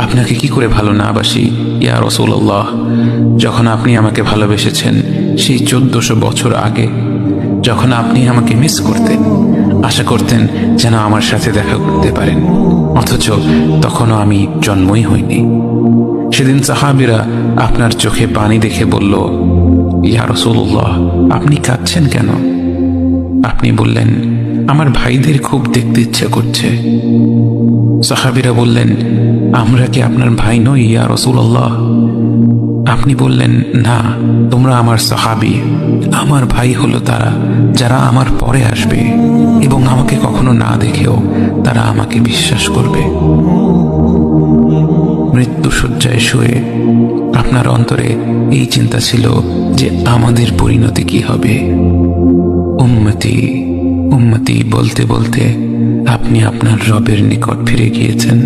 আপনাকে কি করে ভালো না বাসি ইয়া রাসূলুল্লাহ। যখন আপনি আমাকে ভালোবেসেছেন সেই 1400 বছর আগে, যখন আপনি আমাকে মিস করতেন, আশা করতেন যেন আমার সাথে দেখা করতে পারেন, অথচ তখনও আমি জন্মই হইনি। সেদিন সাহাবীরা আপনার চোখে পানি দেখে বলল, ইয়া রাসূলুল্লাহ, আপনি কাঁদছেন কেন? আপনি বললেন, আমার ভাইদের খুব দেখতে ইচ্ছে করছে। সাহাবীরা বললেন, আমরা কি আপনার ভাই নই ইয়া রাসূলুল্লাহ? আপনি বললেন, না, তোমরা আমার সাহাবী। আমার ভাই হলো তারা যারা আমার পরে আসবে এবং আমাকে কখনো না দেখেও তারা আমাকে বিশ্বাস করবে। মৃত্যু শয্যায় শুয়ে আপনার অন্তরে এই চিন্তা ছিল যে আমাদের পরিণতি কি হবে। উম্মতি উম্মতি বলতে বলতে আপনি আপনার রবের নিকট ফিরে গিয়েছেন।